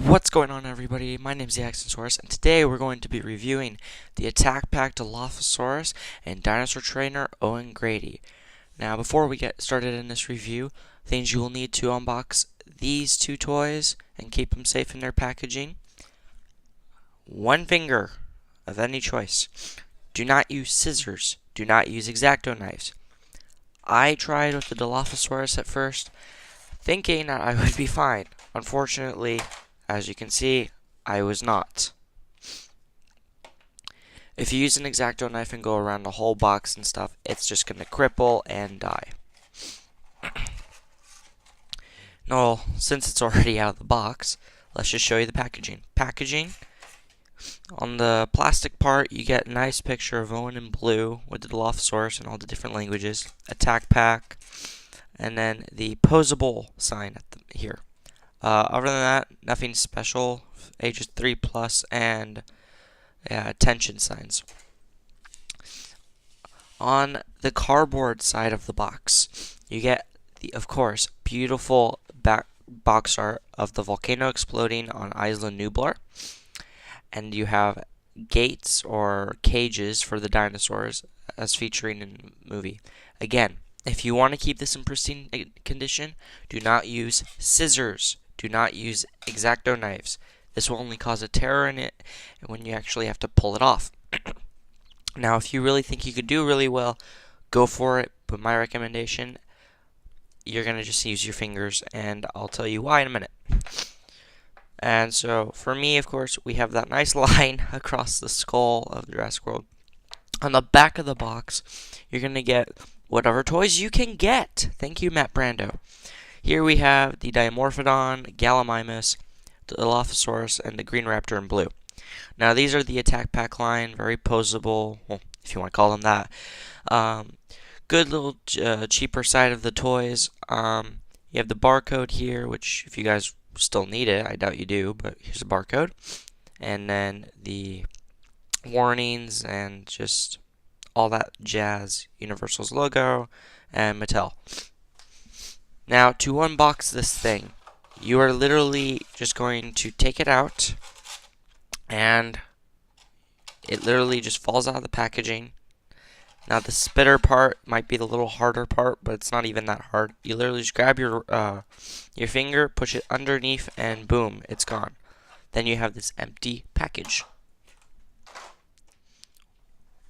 What's going on, everybody? My name's the Axonsaurus, and today we're going to be reviewing the Attack Pack Dilophosaurus and Dinosaur Trainer Owen Grady. Now, before we get started in this review, things you will need to unbox these two toys and keep them safe in their packaging. One finger of any choice. Do not use scissors. Do not use X-Acto knives. I tried with the Dilophosaurus at first, thinking that I would be fine. Unfortunately, as you can see, I was not. If you use an X-Acto knife and go around the whole box and stuff, it's just going to cripple and die. No, since it's already out of the box, let's just show you the packaging. On the plastic part, you get a nice picture of Owen in blue with the Dilophosaurus and all the different languages, attack pack, and then the posable sign here. Other than that, nothing special. Ages 3+, and attention signs. On the cardboard side of the box, you get the, of course, beautiful box art of the volcano exploding on Isla Nublar, and you have gates or cages for the dinosaurs as featuring in the movie. Again, if you want to keep this in pristine condition, do not use scissors. Do not use X-Acto knives. This will only cause a tear in it when you actually have to pull it off. Now, if you really think you could do really well, go for it. But my recommendation, you're going to just use your fingers, and I'll tell you why in a minute. And so, for me, of course, we have that nice line across the skull of Jurassic World. On the back of the box, you're going to get whatever toys you can get. Thank you, Matt Brando. Here we have the Dimorphodon, Gallimimus, the Dilophosaurus, and the Green Raptor in blue. Now, these are the Attack Pack line, very posable, well, if you want to call them that. Good little cheaper side of the toys. You have the barcode here, which if you guys still need it, I doubt you do, but here's a barcode. And then the warnings and just all that jazz, Universal's logo, and Mattel. Now, to unbox this thing, you are literally just going to take it out, and it literally just falls out of the packaging. Now, the spitter part might be the little harder part, but it's not even that hard. You literally just grab your finger, push it underneath, and boom, it's gone. Then you have this empty package.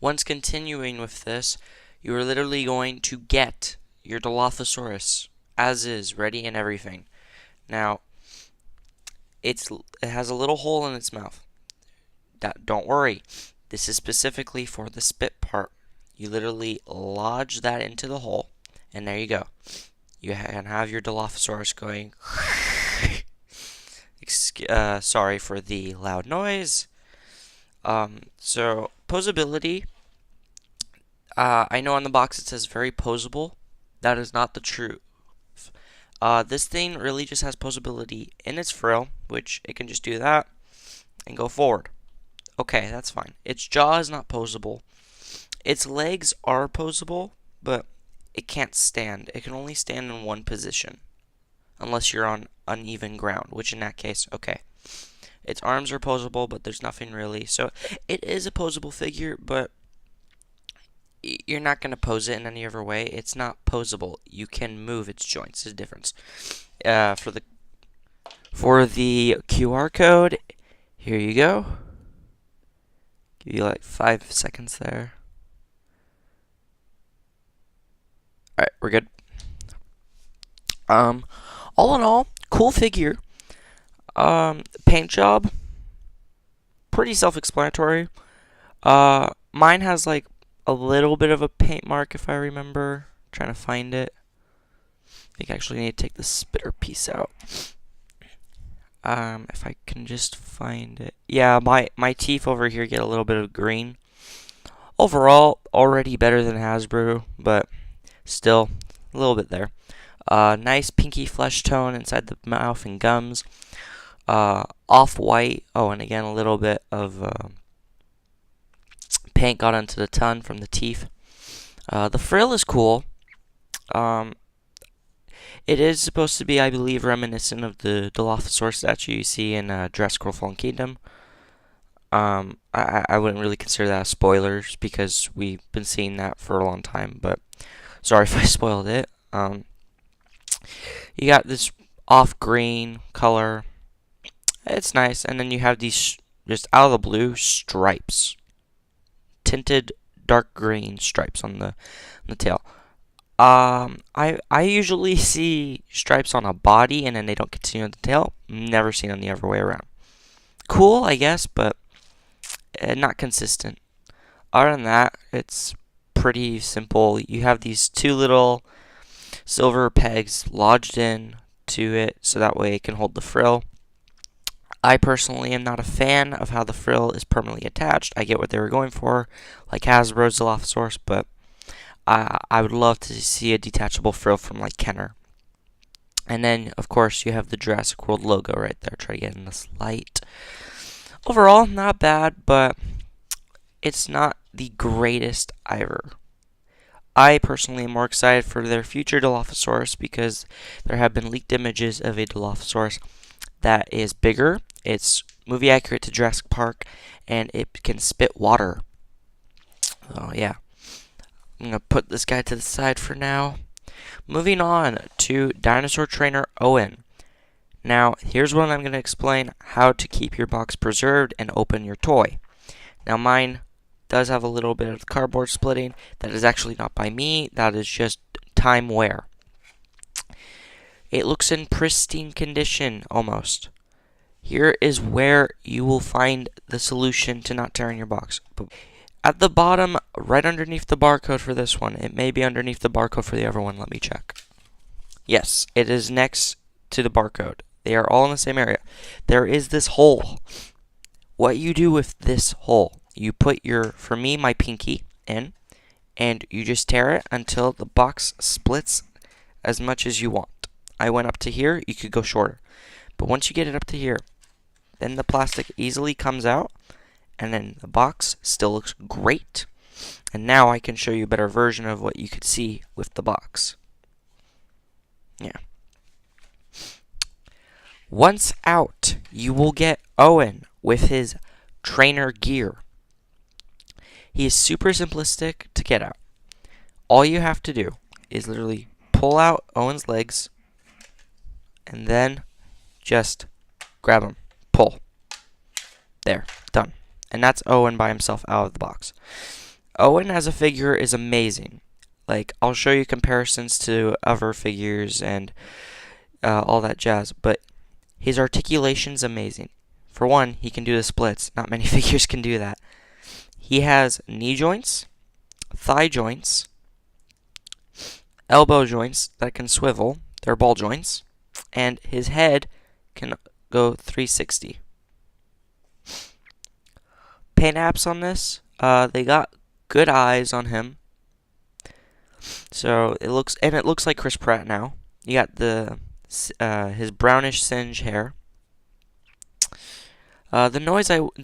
Once continuing with this, you are literally going to get your Dilophosaurus as is, ready and everything. Now, it has a little hole in its mouth. Don't worry, this is specifically for the spit part. You literally lodge that into the hole, and there you go. You can have your Dilophosaurus going. Sorry for the loud noise. So, posability. I know on the box it says very posable. That is not the truth. This thing really just has posability in its frill, which it can just do that and go forward. Okay, that's fine. Its jaw is not posable. Its legs are posable, but it can't stand. It can only stand in one position, unless you're on uneven ground, which in that case, okay. Its arms are posable, but there's nothing really. So it is a posable figure, but you're not going to pose it in any other way. It's not posable. You can move its joints. There's a difference. For the QR code, here you go. Give you like 5 seconds there. Alright, we're good. All in all, cool figure. Paint job, pretty self-explanatory. Mine has like a little bit of a paint mark, if I remember. Trying to find it. I think I actually need to take the spitter piece out. If I can just find it. Yeah, my teeth over here get a little bit of green. Overall, already better than Hasbro, but still a little bit there. Nice pinky flesh tone inside the mouth and gums. Off-white. Oh, and again, a little bit of paint got onto the tongue from the teeth. The frill is cool. It is supposed to be, I believe, reminiscent of the Dilophosaurus statue you see in Jurassic World Fallen Kingdom. I wouldn't really consider that spoilers because we've been seeing that for a long time, but sorry if I spoiled it. You got this off-green color. It's nice, and then you have these just out of the blue stripes, tinted dark green stripes on the tail. I usually see stripes on a body and then they don't continue on the tail. Never seen them the other way around. Cool, I guess, but not consistent. Other than that, it's pretty simple. You have these two little silver pegs lodged in to it so that way it can hold the frill. I personally am not a fan of how the frill is permanently attached. I get what they were going for, like Hasbro's Dilophosaurus, but I would love to see a detachable frill from like Kenner. And then, of course, you have the Jurassic World logo right there. Try to get in this light. Overall, not bad, but it's not the greatest either. I personally am more excited for their future Dilophosaurus because there have been leaked images of a Dilophosaurus that is bigger. It's movie accurate to Jurassic Park, and it can spit water. Oh yeah. I'm going to put this guy to the side for now. Moving on to dinosaur trainer Owen. Now, here's what I'm going to explain how to keep your box preserved and open your toy. Now, mine does have a little bit of cardboard splitting. That is actually not by me. That is just time wear. It looks in pristine condition, almost. Here is where you will find the solution to not tearing your box. At the bottom, right underneath the barcode for this one, it may be underneath the barcode for the other one. Let me check. Yes, it is next to the barcode. They are all in the same area. There is this hole. What you do with this hole, you put for me, my pinky in, and you just tear it until the box splits as much as you want. I went up to here. You could go shorter. But once you get it up to here, then the plastic easily comes out, and then the box still looks great. And now I can show you a better version of what you could see with the box. Yeah. Once out, you will get Owen with his trainer gear. He is super simplistic to get out. All you have to do is literally pull out Owen's legs and then just grab him. Pull. There. Done. And that's Owen by himself out of the box. Owen as a figure is amazing. Like, I'll show you comparisons to other figures and all that jazz, but his articulation's amazing. For one, he can do the splits. Not many figures can do that. He has knee joints, thigh joints, elbow joints that can swivel. They're ball joints. And his head can go 360. Paint apps on this, they got good eyes on him. So it looks like Chris Pratt now. You got his brownish singe hair. The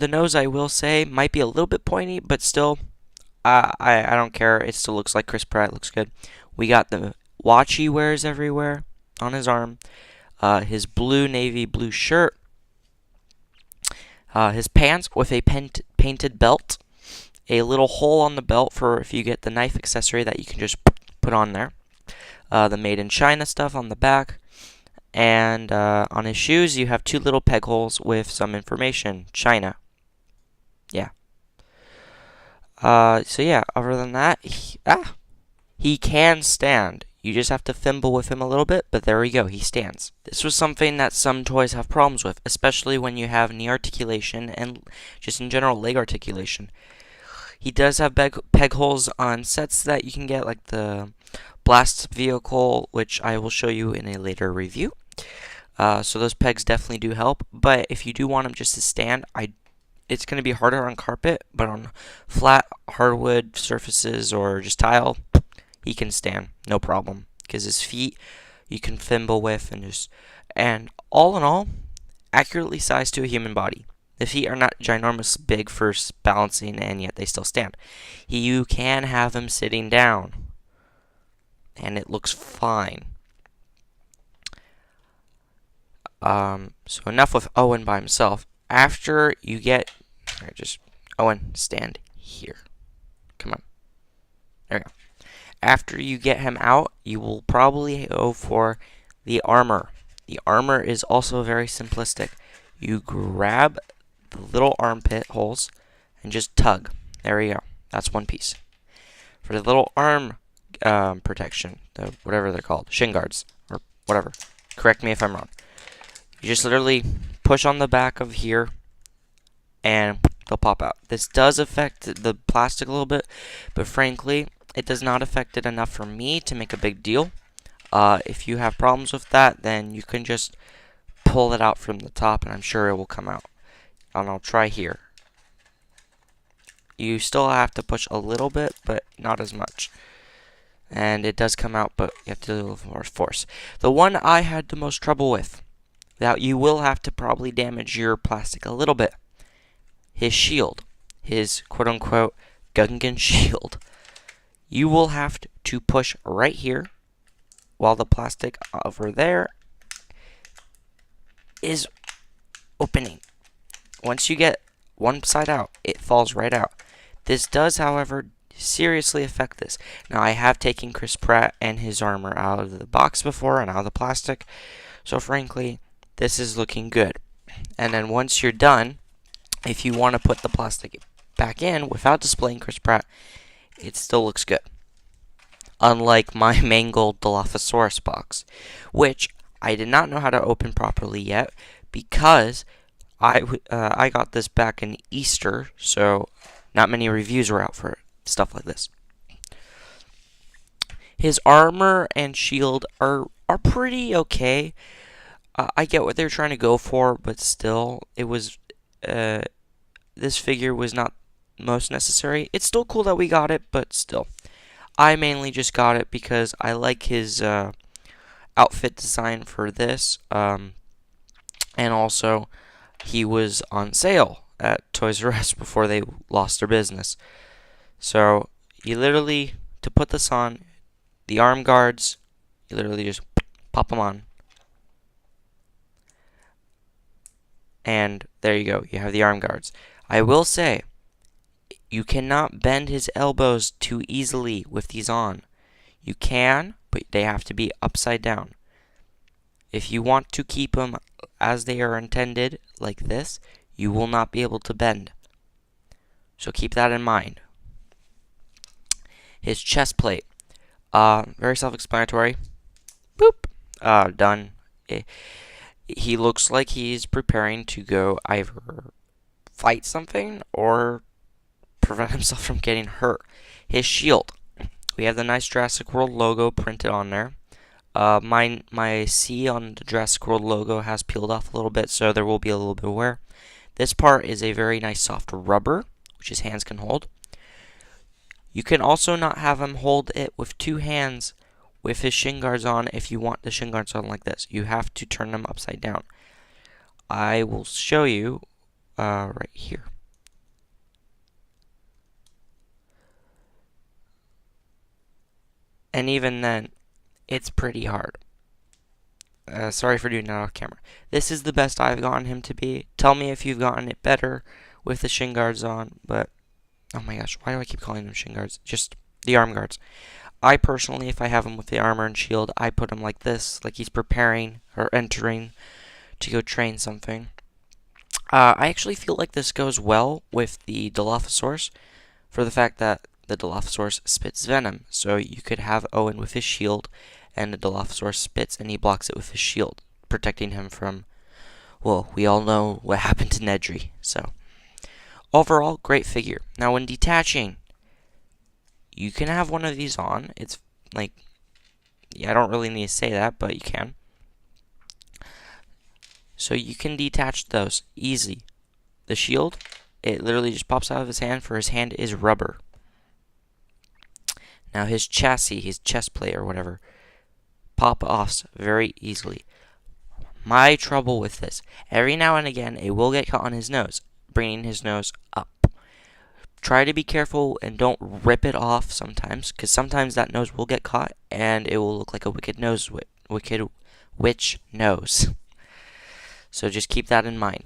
nose I will say might be a little bit pointy, but still, I don't care. It still looks like Chris Pratt. It looks good. We got the watch he wears everywhere on his arm. His navy blue shirt. His pants with a painted belt. A little hole on the belt for if you get the knife accessory that you can just put on there. The Made in China stuff on the back. And on his shoes, you have two little peg holes with some information. China. Yeah. So yeah, other than that, he can stand. You just have to fimble with him a little bit, but there we go, he stands. This was something that some toys have problems with, especially when you have knee articulation and just in general leg articulation. He does have peg holes on sets that you can get, like the Blast vehicle, which I will show you in a later review. So those pegs definitely do help, but if you do want him just to stand, it's going to be harder on carpet, but on flat hardwood surfaces or just tile, he can stand, no problem. Because his feet, you can fimble with and all in all, accurately sized to a human body. The feet are not ginormous big for balancing, and yet they still stand. You can have him sitting down, and it looks fine. So enough with Owen by himself. After you get, just Owen, stand here. Come on. There you go. After you get him out, you will probably go for the armor. The armor is also very simplistic. You grab the little armpit holes and just tug. There we go. That's one piece. For the little arm protection, whatever they're called, shin guards, or whatever. Correct me if I'm wrong. You just literally push on the back of here, and they'll pop out. This does affect the plastic a little bit, but frankly, it does not affect it enough for me to make a big deal. If you have problems with that, then you can just pull it out from the top, and I'm sure it will come out. And I'll try here. You still have to push a little bit, but not as much. And it does come out, but you have to do a little more force. The one I had the most trouble with, that you will have to probably damage your plastic a little bit, his shield, his quote-unquote Gungan shield. You will have to push right here while the plastic over there is opening. Once you get one side out, it falls right out. This does, however, seriously affect this. Now, I have taken Chris Pratt and his armor out of the box before and out of the plastic, so frankly, this is looking good. And then once you're done, if you want to put the plastic back in without displaying Chris Pratt, it still looks good. Unlike my mangled Dilophosaurus box, which I did not know how to open properly yet because I got this back in Easter, so not many reviews were out for it. Stuff like this. His armor and shield are pretty okay. I get what they're trying to go for, but still, it was this figure was not most necessary. It's still cool that we got it, but still, I mainly just got it because I like his outfit design for this, and also he was on sale at Toys R Us before they lost their business. So you literally, to put this on, the arm guards, you literally just pop them on. And there you go, you have the arm guards. I will say, you cannot bend his elbows too easily with these on. You can, but they have to be upside down. If you want to keep them as they are intended, like this, you will not be able to bend. So keep that in mind. His chest plate, very self-explanatory. Boop, done. He looks like he's preparing to go either fight something or prevent himself from getting hurt. His shield, we have the nice Jurassic World logo printed on there. My C on the Jurassic World logo has peeled off a little bit, so there will be a little bit of wear. This part is a very nice soft rubber, which his hands can hold. You can also not have him hold it with two hands with his shin guards on if you want the shin guards on like this. You have to turn them upside down. I will show you right here. And even then, it's pretty hard. Sorry for doing that off camera. This is the best I've gotten him to be. Tell me if you've gotten it better with the shin guards on, but oh my gosh, why do I keep calling them shin guards? Just the arm guards. I personally, if I have him with the armor and shield, I put him like this, like he's preparing or entering to go train something. I actually feel like this goes well with the Dilophosaurus for the fact that the Dilophosaurus spits venom. So you could have Owen with his shield, and the Dilophosaurus spits and he blocks it with his shield, protecting him from, well, we all know what happened to Nedry. So overall, great figure. Now when detaching, you can have one of these on. It's like, yeah, I don't really need to say that, but you can. So you can detach those easy. The shield, it literally just pops out of his hand, for his hand is rubber. Now his chassis, his chest plate or whatever, pop off very easily. My trouble with this, every now and again it will get caught on his nose, bringing his nose up. Try to be careful and don't rip it off sometimes, because sometimes that nose will get caught and it will look like a wicked witch nose. So just keep that in mind.